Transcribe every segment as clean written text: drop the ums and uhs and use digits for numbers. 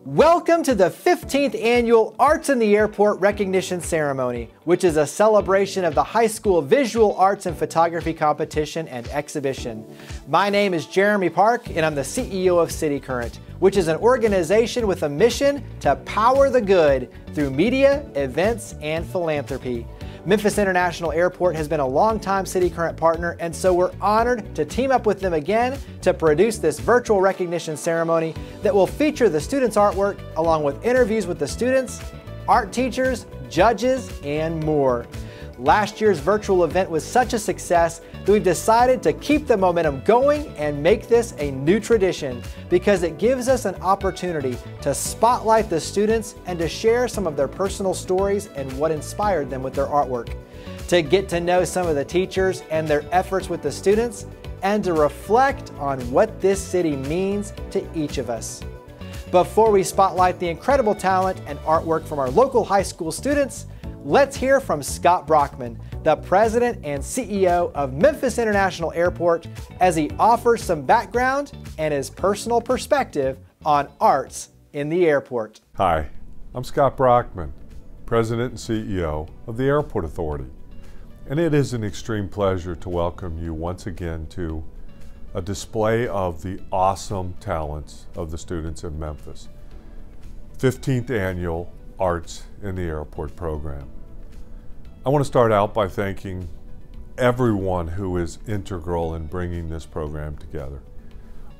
Welcome to the 15th Annual Arts in the Airport Recognition Ceremony, which is a celebration of the high school visual arts and photography competition and exhibition. My name is Jeremy Park, and I'm the CEO of City Current, which is an organization with a mission to power the good through media, events, and philanthropy. Memphis International Airport has been a longtime City Current partner, and so we're honored to team up with them again to produce this virtual recognition ceremony that will feature the students' artwork along with interviews with the students, art teachers, judges, and more. Last year's virtual event was such a success that we've decided to keep the momentum going and make this a new tradition because it gives us an opportunity to spotlight the students and to share some of their personal stories and what inspired them with their artwork, to get to know some of the teachers and their efforts with the students, and to reflect on what this city means to each of us. Before we spotlight the incredible talent and artwork from our local high school students, let's hear from Scott Brockman, the President and CEO of Memphis International Airport, as he offers some background and his personal perspective on arts in the airport. Hi, I'm Scott Brockman, President and CEO of the Airport Authority, and it is an extreme pleasure to welcome you once again to a display of the awesome talents of the students in Memphis. 15th Annual Arts in the Airport program. I want to start out by thanking everyone who is integral in bringing this program together.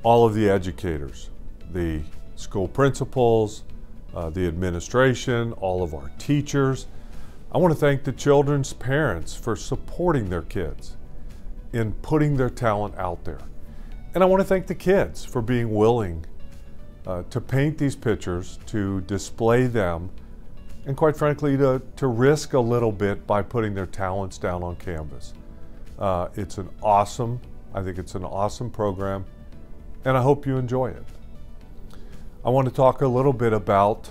All of the educators, the school principals, the administration, all of our teachers. I want to thank the children's parents for supporting their kids in putting their talent out there. And I want to thank the kids for being willing to paint these pictures, to display them, and quite frankly, to risk a little bit by putting their talents down on canvas. I think it's an awesome program, and I hope you enjoy it. I want to talk a little bit about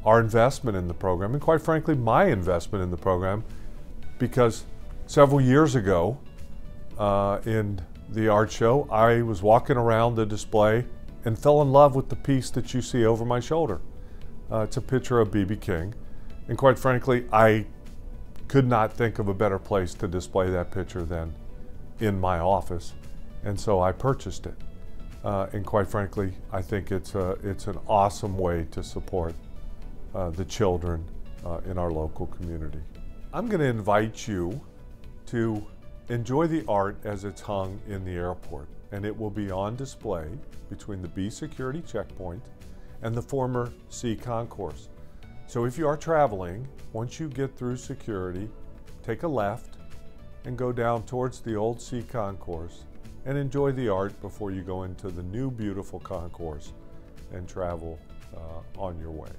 our investment in the program, and quite frankly, my investment in the program, because several years ago in the art show, I was walking around the display and fell in love with the piece that you see over my shoulder. It's a picture of B.B. King, and quite frankly, I could not think of a better place to display that picture than in my office, and so I purchased it. And quite frankly, I think it's an awesome way to support the children in our local community. I'm going to invite you to enjoy the art as it's hung in the airport, and it will be on display between the B security checkpoint and the former C concourse. So if you are traveling, once you get through security, take a left and go down towards the old C concourse and enjoy the art before you go into the new beautiful concourse and travel on your way.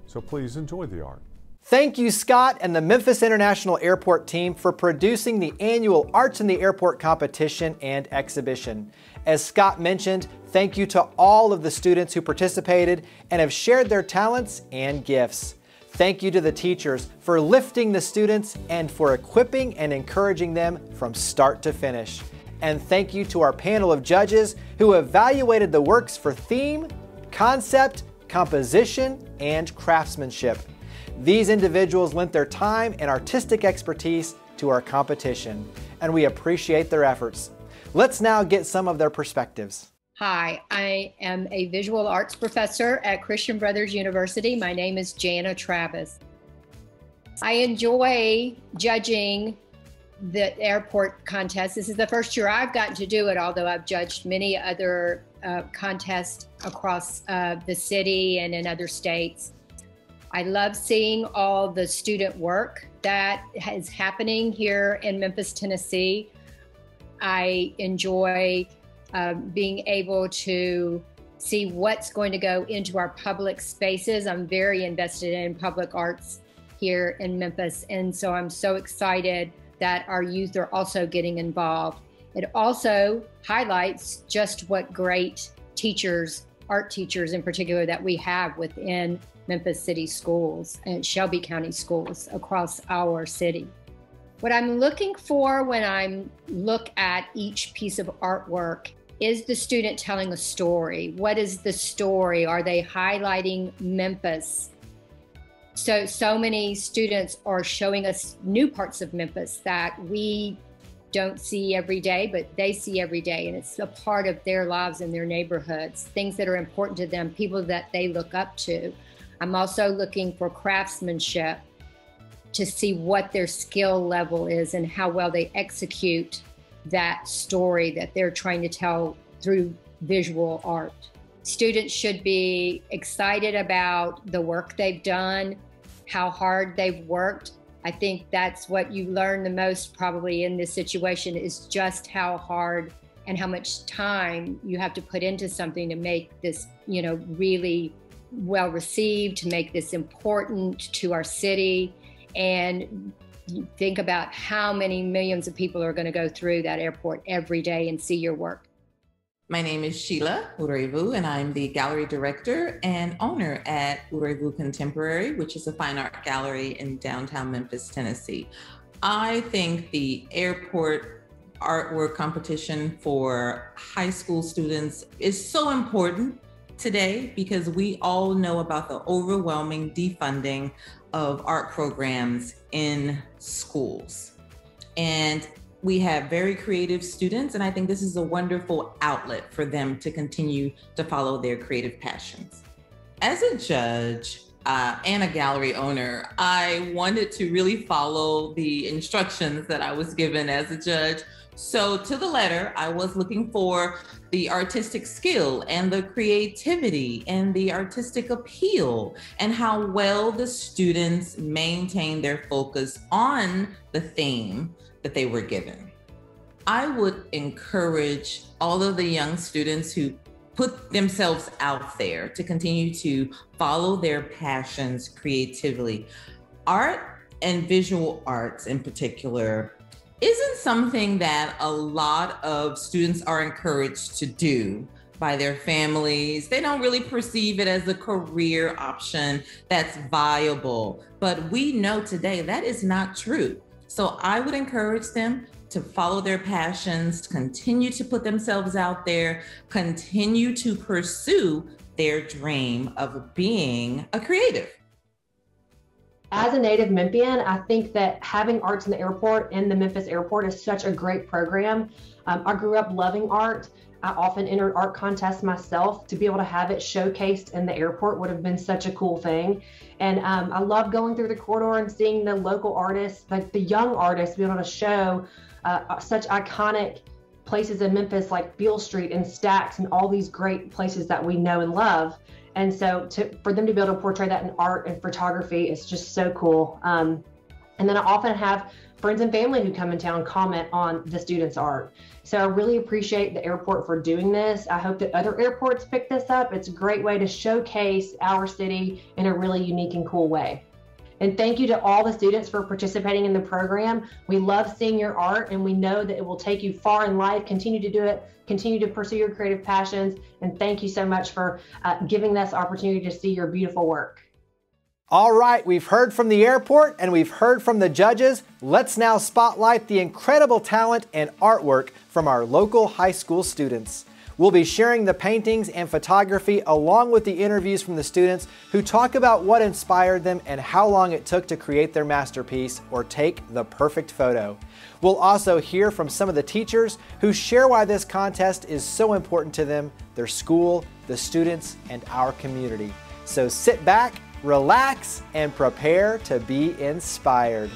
So please enjoy the art. Thank you, Scott and the Memphis International Airport team for producing the annual Arts in the Airport competition and exhibition. As Scott mentioned, thank you to all of the students who participated and have shared their talents and gifts. Thank you to the teachers for lifting the students and for equipping and encouraging them from start to finish. And thank you to our panel of judges who evaluated the works for theme, concept, composition, and craftsmanship. These individuals lent their time and artistic expertise to our competition, and we appreciate their efforts. Let's now get some of their perspectives. Hi, I am a visual arts professor at Christian Brothers University. My name is JANA Travis. I enjoy judging the airport contest. This is the first year I've gotten to do it, although I've judged many other contests across the city and in other states. I love seeing all the student work that is happening here in Memphis, Tennessee. I enjoy being able to see what's going to go into our public spaces. I'm very invested in public arts here in Memphis, and so I'm so excited that our youth are also getting involved. It also highlights just what great teachers, art teachers in particular, that we have within Memphis City schools and Shelby County schools across our city. What I'm looking for when I look at each piece of artwork Is the student telling a story? What is the story? Are they highlighting Memphis? So many students are showing us new parts of Memphis that we don't see every day, but they see every day, and it's a part of their lives and their neighborhoods, things that are important to them, people that they look up to. I'm also looking for craftsmanship to see what their skill level is and how well they execute that story that they're trying to tell through visual art. Students should be excited about the work they've done, how hard they've worked. I think that's what you learn the most probably in this situation, is just how hard and how much time you have to put into something to make this, really well received, to make this important to our city. And think about how many millions of people are going to go through that airport every day and see your work. My name is Sheila Urevu, and I'm the gallery director and owner at Urevu Contemporary, which is a fine art gallery in downtown Memphis, Tennessee. I think the airport artwork competition for high school students is so important today, because we all know about the overwhelming defunding of art programs in schools. And we have very creative students, and I think this is a wonderful outlet for them to continue to follow their creative passions. As a judge and a gallery owner, I wanted to really follow the instructions that I was given as a judge. So to the letter, I was looking for the artistic skill and the creativity and the artistic appeal, and how well the students maintain their focus on the theme that they were given. I would encourage all of the young students who put themselves out there to continue to follow their passions creatively. Art and visual arts in particular isn't something that a lot of students are encouraged to do by their families. They don't really perceive it as a career option that's viable. But we know today that is not true. So I would encourage them to follow their passions, continue to put themselves out there, continue to pursue their dream of being a creative. As a native Memphian, I think that having Arts in the Airport in the Memphis airport is such a great program. I grew up loving art. I often entered art contests myself. To be able to have it showcased in the airport would have been such a cool thing. And I love going through the corridor and seeing the local artists, like the young artists, be able to show such iconic places in Memphis like Beale Street and STAGGS and all these great places that we know and love. And so for them to be able to portray that in art and photography is just so cool. And then I often have friends and family who come in town comment on the students' art. So I really appreciate the airport for doing this. I hope that other airports pick this up. It's a great way to showcase our city in a really unique and cool way. And thank you to all the students for participating in the program. We love seeing your art, and we know that it will take you far in life. Continue to do it, continue to pursue your creative passions, and thank you so much for giving us opportunity to see your beautiful work. All right, we've heard from the airport and we've heard from the judges. Let's now spotlight the incredible talent and artwork from our local high school students. We'll be sharing the paintings and photography along with the interviews from the students who talk about what inspired them and how long it took to create their masterpiece or take the perfect photo. We'll also hear from some of the teachers who share why this contest is so important to them, their school, the students, and our community. So sit back, relax, and prepare to be inspired.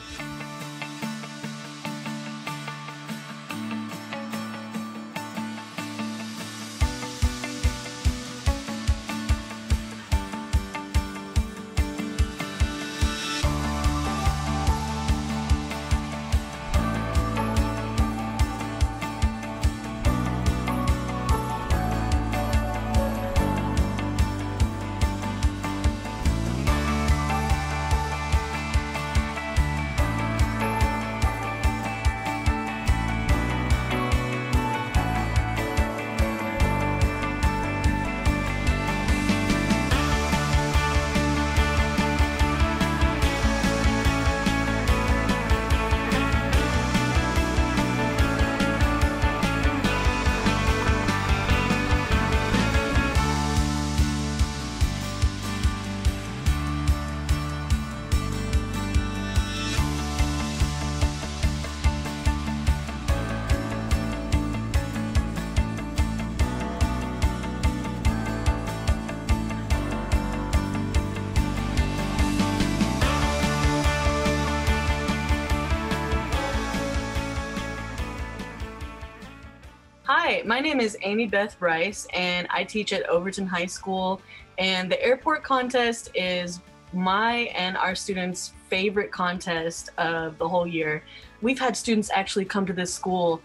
Hi, my name is Amy Beth Rice, and I teach at Overton High School. And the airport contest is my and our students' favorite contest of the whole year. We've had students actually come to this school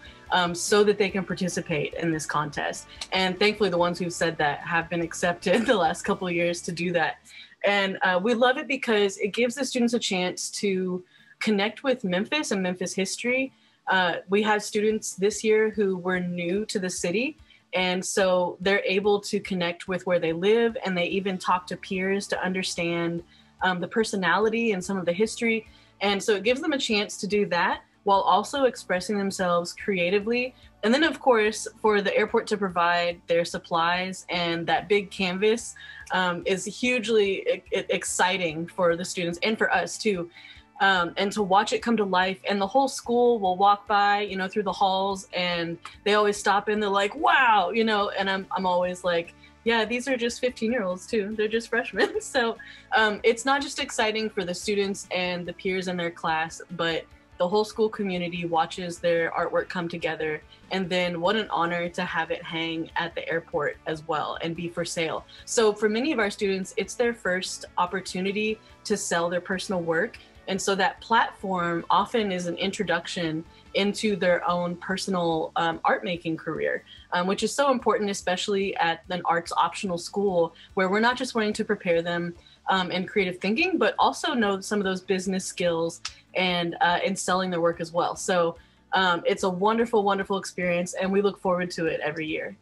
so that they can participate in this contest. And thankfully, the ones who've said that have been accepted the last couple of years to do that. And we love it because it gives the students a chance to connect with Memphis and Memphis history. We had students this year who were new to the city, and so they're able to connect with where they live, and they even talk to peers to understand the personality and some of the history. And so it gives them a chance to do that while also expressing themselves creatively. And then, of course, for the airport to provide their supplies and that big canvas is hugely exciting for the students and for us too. And to watch it come to life, and the whole school will walk by, you know, through the halls, and they always stop and they're like, wow, you know, and I'm always like, yeah, these are just 15-year-olds too. They're just freshmen. So it's not just exciting for the students and the peers in their class, but the whole school community watches their artwork come together. And then what an honor to have it hang at the airport as well and be for sale. So for many of our students, it's their first opportunity to sell their personal work. And so that platform often is an introduction into their own personal art making career, which is so important, especially at an arts optional school, where we're not just wanting to prepare them in creative thinking, but also know some of those business skills and in selling their work as well. So it's a wonderful, wonderful experience, and we look forward to it every year.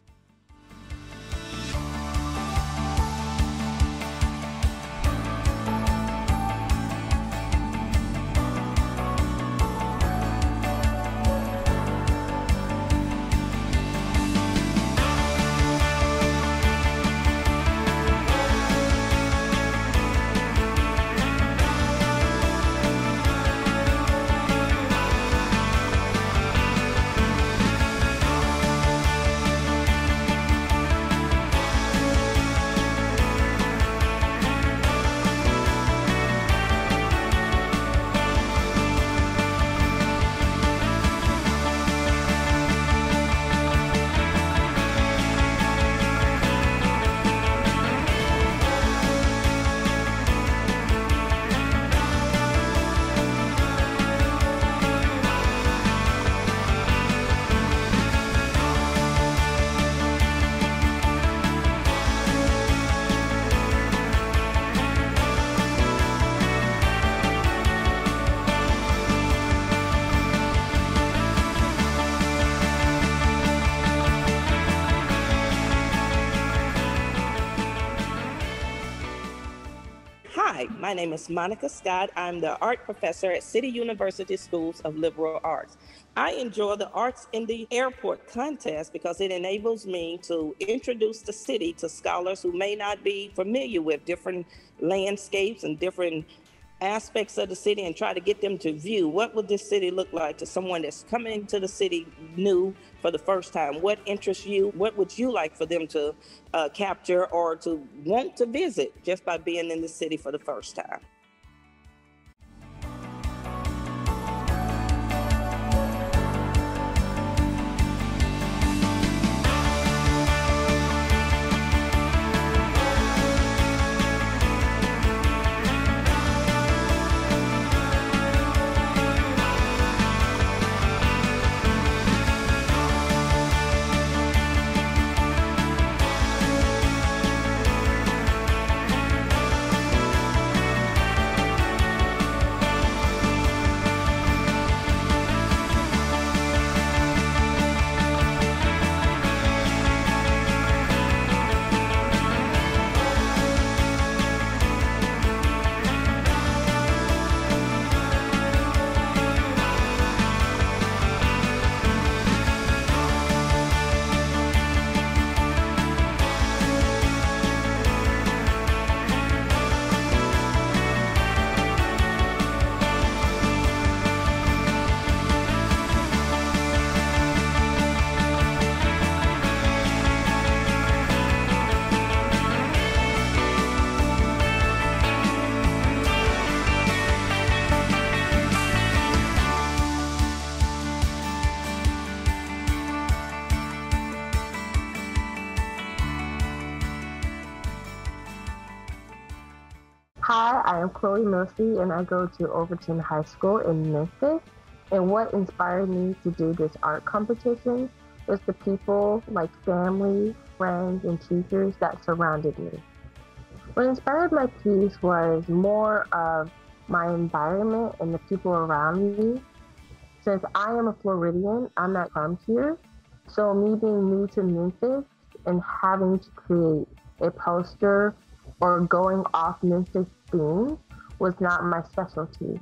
My name is Monica Scott. I'm the art professor at City University Schools of Liberal Arts. I enjoy the Arts in the Airport contest because it enables me to introduce the city to scholars who may not be familiar with different landscapes and different aspects of the city, and try to get them to view what would this city look like to someone that's coming to the city new for the first time. What interests you? What would you like for them to capture or to want to visit just by being in the city for the first time? Hi, I am Chloe Milce, and I go to Overton High School in Memphis. And what inspired me to do this art competition was the people, like family, friends, and teachers that surrounded me. What inspired my piece was more of my environment and the people around me. Since I am a Floridian, I'm not from here. So me being new to Memphis and having to create a poster or going off Memphis theme was not my specialty.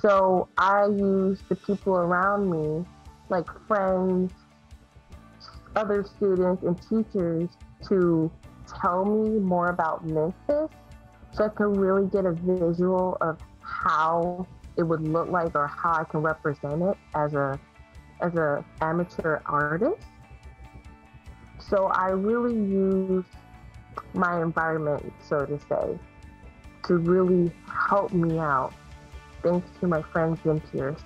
So I used the people around me, like friends, other students, and teachers to tell me more about Memphis so I can really get a visual of how it would look like or how I can represent it as a amateur artist. So I really used my environment, so to say, to really help me out, thanks to my friends and peers.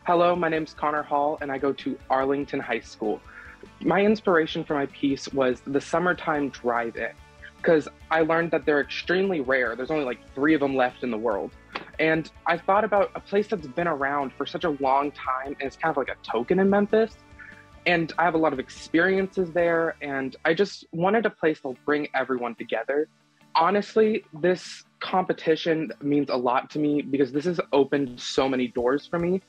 Hello, my name is Connor Hall, and I go to Arlington High School. My inspiration for my piece was the summertime drive-in, because I learned that they're extremely rare. There's only like 3 of them left in the world. And I thought about a place that's been around for such a long time, and it's kind of like a token in Memphis. And I have a lot of experiences there, and I just wanted a place that'll bring everyone together. Honestly, this competition means a lot to me because this has opened so many doors for me.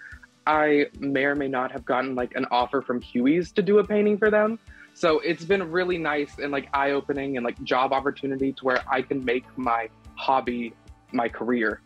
I may or may not have gotten like an offer from Huey's to do a painting for them. So it's been really nice and like eye-opening and like job opportunity to where I can make my hobby my career.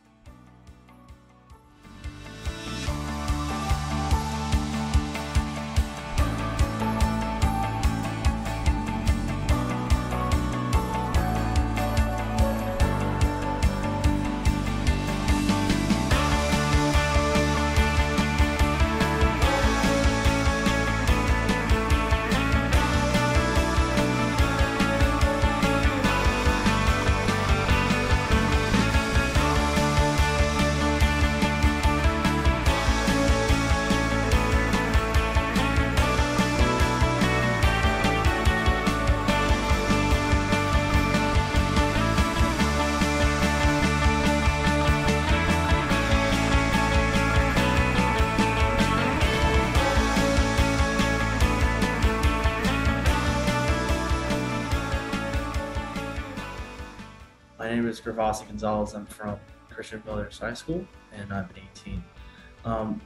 My name is Gervasi Gonzalez. I'm from Christian Brothers High School, and I'm 18.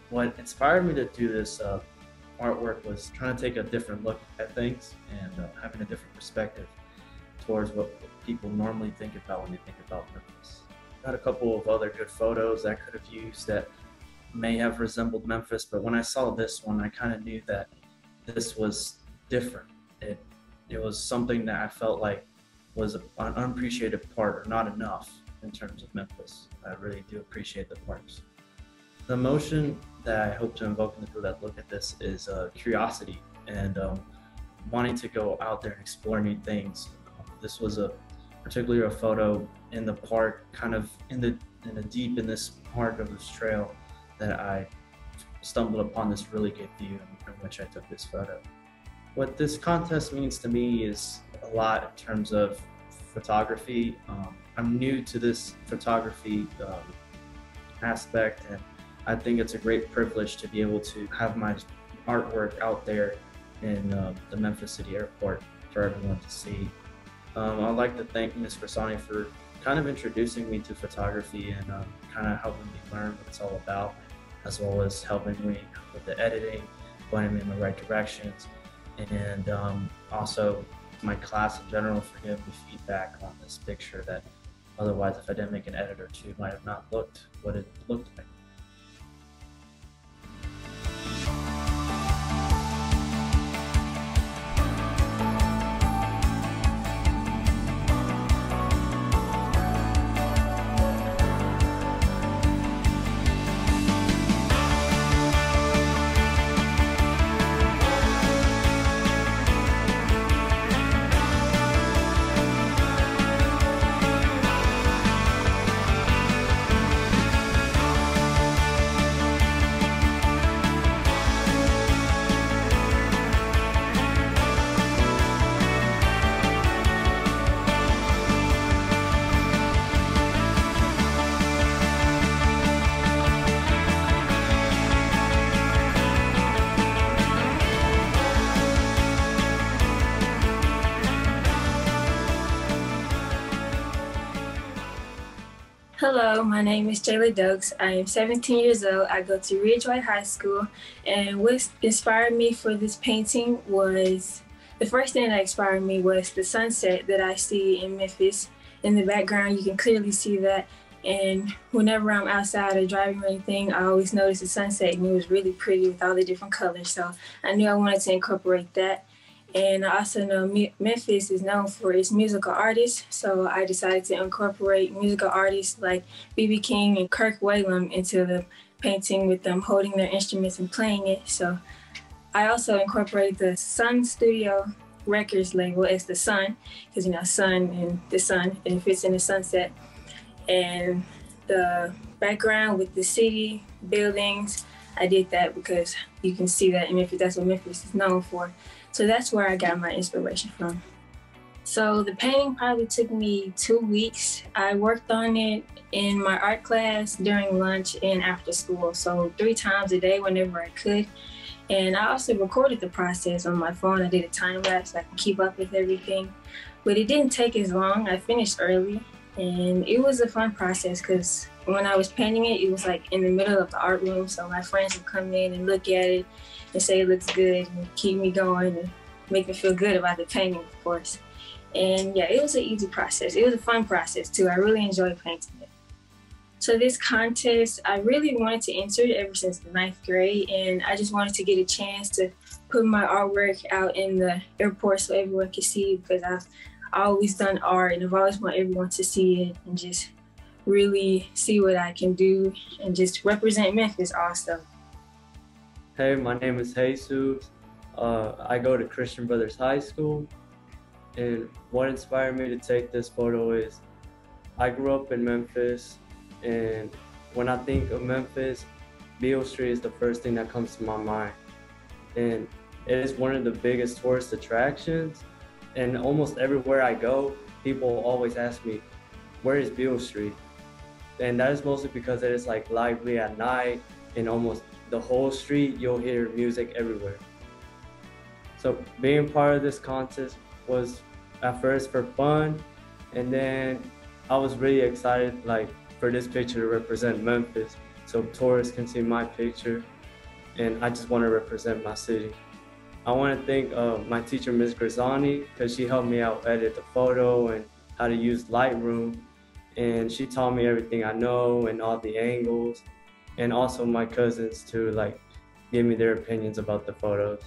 What inspired me to do this artwork was trying to take a different look at things and having a different perspective towards what people normally think about when they think about Memphis. I had a couple of other good photos I could have used that may have resembled Memphis, but when I saw this one, I kind of knew that this was different. It was something that I felt like was an unappreciated part, or not enough in terms of Memphis. I really do appreciate the parks. The emotion that I hope to invoke in the people that look at this is curiosity and wanting to go out there and explore new things. This was particularly a photo in the park, kind of in this part of this trail, that I stumbled upon this really good view in which I took this photo. What this contest means to me is a lot in terms of photography. I'm new to this photography aspect, and I think it's a great privilege to be able to have my artwork out there in the Memphis City Airport for everyone to see. I'd like to thank Ms. Crosani for kind of introducing me to photography and kind of helping me learn what it's all about, as well as helping me with the editing, pointing me in the right directions, and also my class in general for giving me feedback on this picture that otherwise, if I didn't make an edit or two, might have not looked what it looked like. Hello, my name is Jayla Doakes. I am 17 years old. I go to Ridgeway High School, and what inspired me for this painting was, the first thing that inspired me was the sunset that I see in Memphis. In the background, you can clearly see that, and whenever I'm outside or driving or anything, I always notice the sunset, and it was really pretty with all the different colors, so I knew I wanted to incorporate that. And I also know Memphis is known for its musical artists, so I decided to incorporate musical artists like B.B. King and Kirk Whalum into the painting with them holding their instruments and playing it. So I also incorporated the Sun Studio Records label as the sun, because, you know, sun and the sun, and it fits in the sunset. And the background with the city, buildings, I did that because you can see that in Memphis, that's what Memphis is known for. So that's where I got my inspiration from. So the painting probably took me 2 weeks. I worked on it in my art class, during lunch, and after school. So 3 times a day whenever I could. And I also recorded the process on my phone. I did a time lapse so I can keep up with everything. But it didn't take as long. I finished early. And it was a fun process because when I was painting it, it was like in the middle of the art room. So my friends would come in and look at it and say it looks good and keep me going and make me feel good about the painting, of course. And yeah, it was an easy process. It was a fun process too. I really enjoyed painting it. So this contest, I really wanted to enter it ever since the 9th grade, and I just wanted to get a chance to put my artwork out in the airport so everyone could see it, because I've always done art and I've always wanted everyone to see it and just really see what I can do and just represent Memphis also. Hey, my name is Jesus. I go to Christian Brothers High School, and what inspired me to take this photo is I grew up in Memphis, and when I think of Memphis, Beale Street is the first thing that comes to my mind. And it is one of the biggest tourist attractions, and almost everywhere I go, people always ask me, where is Beale Street? And that is mostly because it is like lively at night, and almost the whole street, you'll hear music everywhere. So being part of this contest was at first for fun, and then I was really excited for this picture to represent Memphis, so tourists can see my picture, and I just want to represent my city. I want to thank my teacher, Ms. Grisani, because she helped me out edit the photo and how to use Lightroom, and she taught me everything I know and all the angles, and also my cousins to give me their opinions about the photos.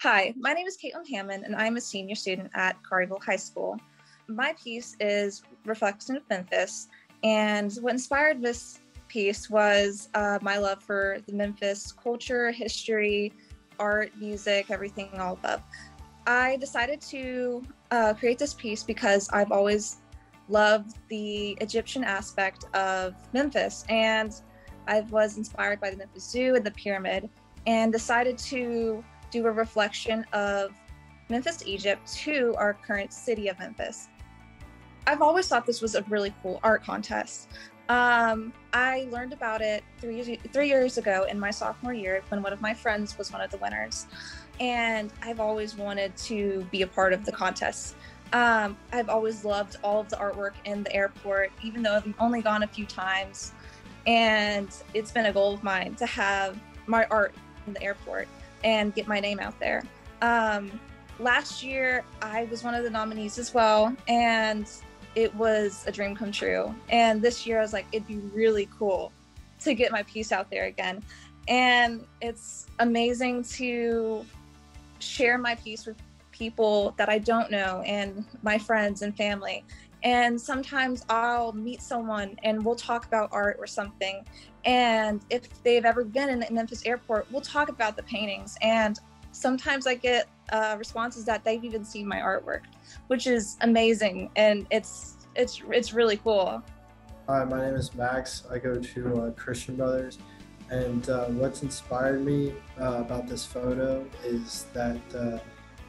Hi, my name is Caitlin Hammond, and I'm a senior student at Collierville High School. My piece is Reflection of Memphis, and what inspired this piece was my love for the Memphis culture, history, art, music, everything all above. I decided to create this piece because I've always loved the Egyptian aspect of Memphis, and I was inspired by the Memphis Zoo and the pyramid, and decided to do a reflection of Memphis, Egypt to our current city of Memphis. I've always thought this was a really cool art contest. I learned about it three years ago in my sophomore year when one of my friends was one of the winners. And I've always wanted to be a part of the contest. I've always loved all of the artwork in the airport, even though I've only gone a few times. And it's been a goal of mine to have my art in the airport and get my name out there. Last year, I was one of the nominees as well, and it was a dream come true. And this year, I was like, it'd be really cool to get my piece out there again. And it's amazing to share my piece with people that I don't know and my friends and family. And sometimes I'll meet someone and we'll talk about art or something. And if they've ever been in the Memphis airport, we'll talk about the paintings. And sometimes I get responses that they've even seen my artwork, which is amazing. And it's really cool. Hi, my name is Max. I go to Christian Brothers. And what's inspired me about this photo is that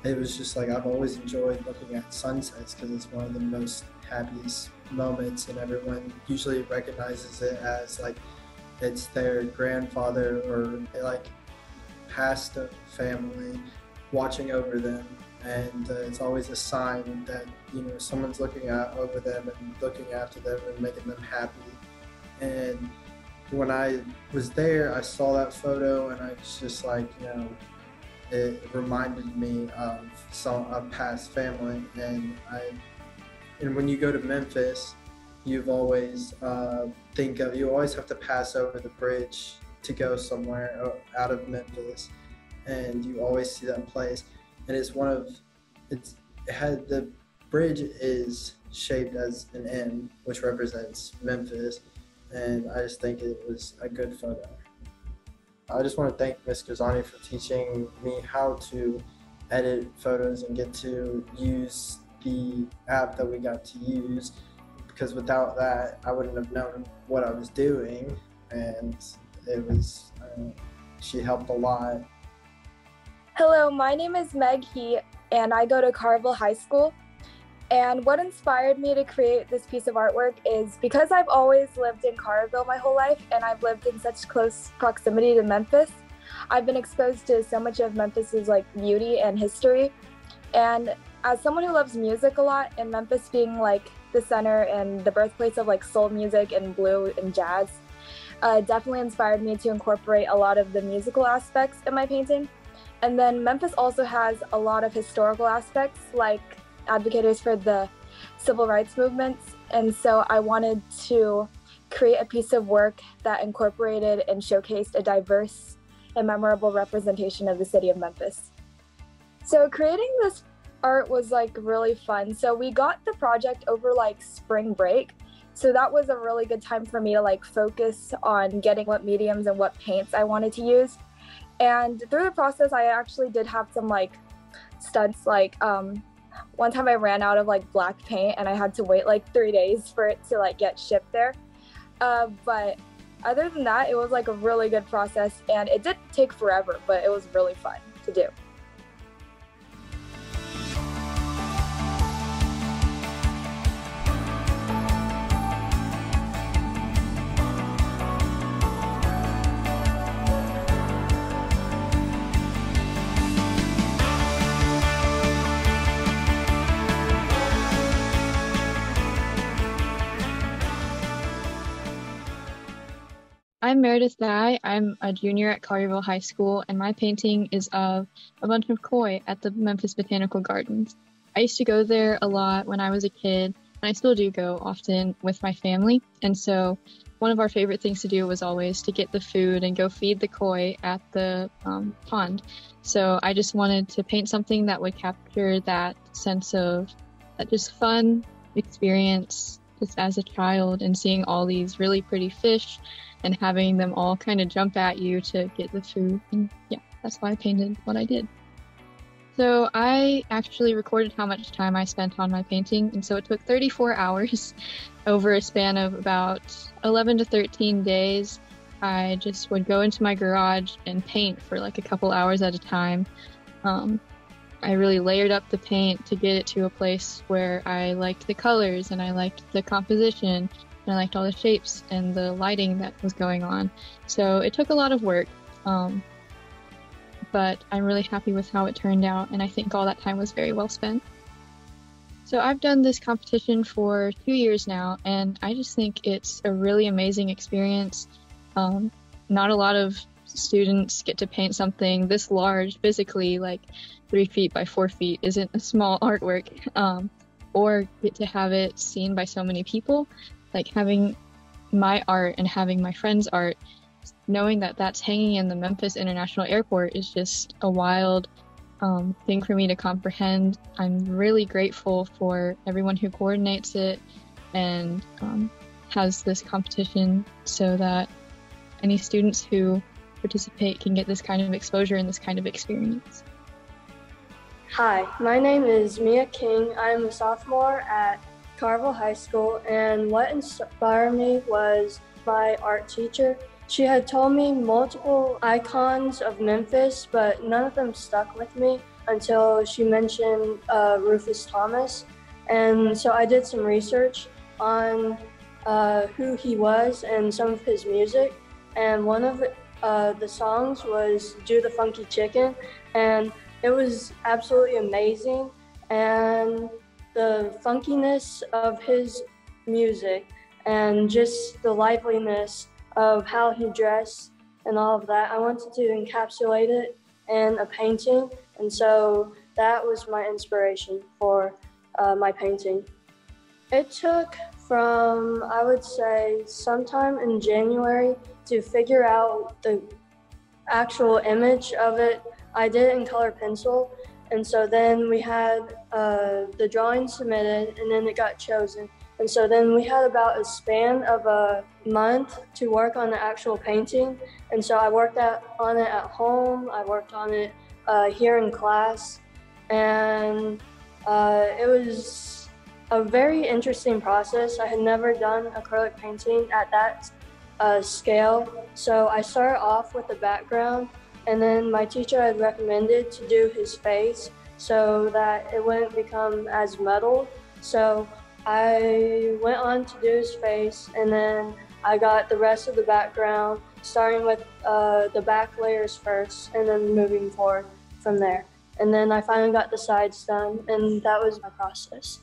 it was just like, I've always enjoyed looking at sunsets because it's one of the most happiest moments, and everyone usually recognizes it as like it's their grandfather or like past family watching over them, and it's always a sign that, you know, someone's looking over them and looking after them and making them happy. And when I was there, I saw that photo and I was just like, you know, it reminded me of a past family. And when you go to Memphis, you've always you always have to pass over the bridge to go somewhere out of Memphis, and you always see that place. And the bridge is shaped as an M, which represents Memphis, and I just think it was a good photo. I just want to thank Ms. Gazani for teaching me how to edit photos and get to use the app that we got to use, because without that, I wouldn't have known what I was doing, and she helped a lot. Hello, my name is Meg He, and I go to Collierville High School. And what inspired me to create this piece of artwork is because I've always lived in Collierville my whole life, and I've lived in such close proximity to Memphis. I've been exposed to so much of Memphis's like beauty and history. And as someone who loves music a lot, and Memphis being like the center and the birthplace of like soul music and blue and jazz, definitely inspired me to incorporate a lot of the musical aspects in my painting. And then Memphis also has a lot of historical aspects, like advocates for the civil rights movements. And so I wanted to create a piece of work that incorporated and showcased a diverse and memorable representation of the city of Memphis. So creating this art was like really fun. So we got the project over like spring break. So that was a really good time for me to like focus on getting what mediums and what paints I wanted to use. And through the process, I actually did have some like stunts. Like one time I ran out of like black paint and I had to wait like 3 days for it to like get shipped there. But other than that, it was like a really good process, and it did take forever, but it was really fun to do. I'm Meredith Nye. I'm a junior at Collierville High School, and my painting is of a bunch of koi at the Memphis Botanical Gardens. I used to go there a lot when I was a kid, and I still do go often with my family. And so one of our favorite things to do was always to get the food and go feed the koi at the pond. So I just wanted to paint something that would capture that sense of that just fun experience just as a child, and seeing all these really pretty fish and having them all kind of jump at you to get the food. And yeah, that's why I painted what I did. So I actually recorded how much time I spent on my painting, and so it took 34 hours over a span of about 11 to 13 days. I just would go into my garage and paint for like a couple hours at a time. I really layered up the paint to get it to a place where I liked the colors and I liked the composition and I liked all the shapes and the lighting that was going on. So it took a lot of work, but I'm really happy with how it turned out, and I think all that time was very well spent. So I've done this competition for 2 years now, and I just think it's a really amazing experience. Not a lot of students get to paint something this large physically, like 3 feet by 4 feet isn't a small artwork, or get to have it seen by so many people. Like having my art and having my friend's art, knowing that that's hanging in the Memphis International Airport is just a wild thing for me to comprehend. I'm really grateful for everyone who coordinates it and has this competition so that any students who participate can get this kind of exposure and this kind of experience. Hi, my name is Mia King. I'm a sophomore at CARSON High School, and what inspired me was my art teacher. She had told me multiple icons of Memphis, but none of them stuck with me until she mentioned Rufus Thomas. And so I did some research on who he was and some of his music. And one of the songs was Do the Funky Chicken. And it was absolutely amazing. And the funkiness of his music and just the liveliness of how he dressed and all of that, I wanted to encapsulate it in a painting, and so that was my inspiration for my painting. It took from, I would say, sometime in January to figure out the actual image of it. I did it in color pencil, and so then we had the drawing submitted, and then it got chosen. And so then we had about a span of a month to work on the actual painting. And so I worked on it at home. I worked on it here in class. And it was a very interesting process. I had never done acrylic painting at that scale. So I started off with the background, and then my teacher had recommended to do his face so that it wouldn't become as muddled. So I went on to do his face, and then I got the rest of the background, starting with the back layers first and then moving forward from there. And then I finally got the sides done, and that was my process.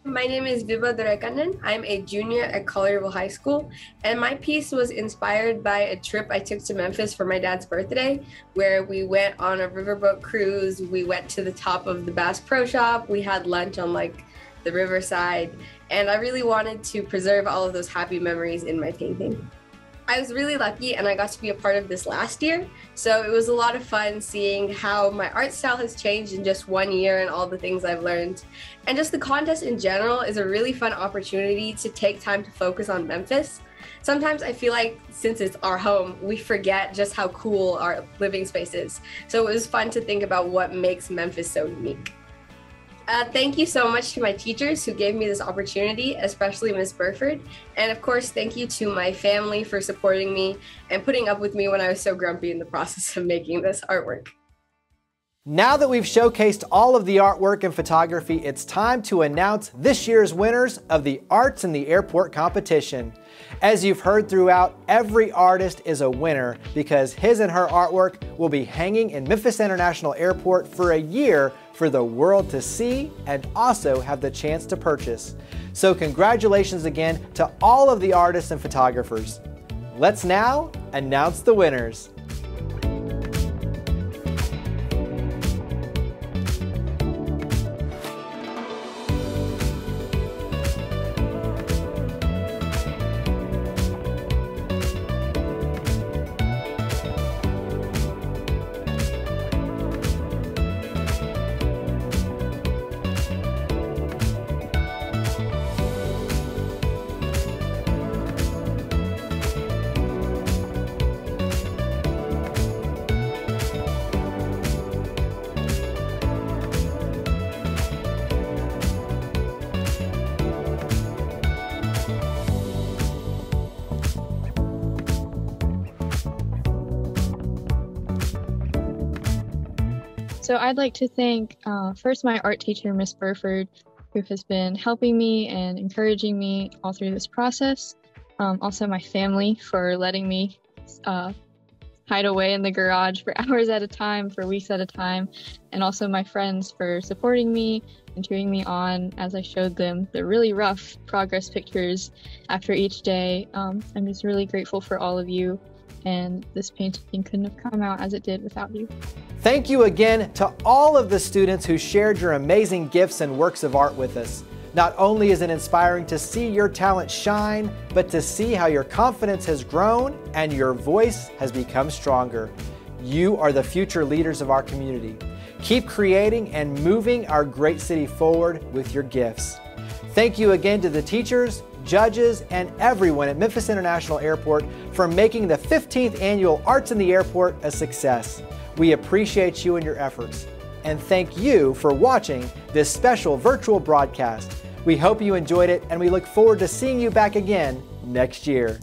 My name is Viva Durekanen. I'm a junior at Collierville High School, and my piece was inspired by a trip I took to Memphis for my dad's birthday, where we went on a riverboat cruise. We went to the top of the Bass Pro Shop. We had lunch on like the riverside, and I really wanted to preserve all of those happy memories in my painting. I was really lucky and I got to be a part of this last year, so it was a lot of fun seeing how my art style has changed in just 1 year and all the things I've learned. And just the contest in general is a really fun opportunity to take time to focus on Memphis. Sometimes I feel like since it's our home, we forget just how cool our living space is. So it was fun to think about what makes Memphis so unique. Thank you so much to my teachers who gave me this opportunity, especially Ms. Burford. And of course, thank you to my family for supporting me and putting up with me when I was so grumpy in the process of making this artwork. Now that we've showcased all of the artwork and photography, it's time to announce this year's winners of the Arts in the Airport competition. As you've heard throughout, every artist is a winner because his and her artwork will be hanging in Memphis International Airport for a year for the world to see and also have the chance to purchase. So congratulations again to all of the artists and photographers. Let's now announce the winners. So I'd like to thank first my art teacher, Miss Burford, who has been helping me and encouraging me all through this process. Also my family for letting me hide away in the garage for hours at a time, for weeks at a time. And also my friends for supporting me and cheering me on as I showed them the really rough progress pictures after each day. I'm just really grateful for all of you, and this painting couldn't have come out as it did without you. Thank you again to all of the students who shared your amazing gifts and works of art with us. Not only is it inspiring to see your talent shine, but to see how your confidence has grown and your voice has become stronger. You are the future leaders of our community. Keep creating and moving our great city forward with your gifts. Thank you again to the teachers, judges, and everyone at Memphis International Airport for making the 15th Annual Arts in the Airport a success. We appreciate you and your efforts. And thank you for watching this special virtual broadcast. We hope you enjoyed it, and we look forward to seeing you back again next year.